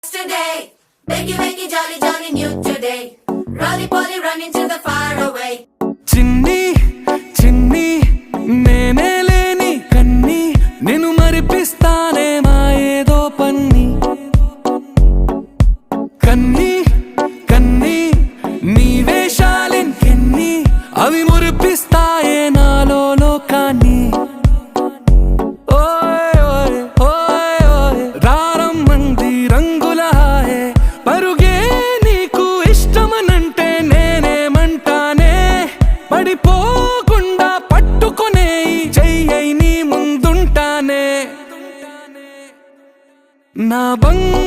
Today, wakey jolly jolly new today. Rolly poly running to the far away. చిన్ని చిన్ని నేనే లేని కన్ని నిన్ను మరిపిస్తానే మా ఏదో పన్ని కన్ని కన్ని నీ వేషాలెన్ని అవి మురిపిస్తాయే నాలో లోకాన్ని పడిపోకుండా పట్టుకునే చెయ్యి నీ ముందుంటానే నా బంగారు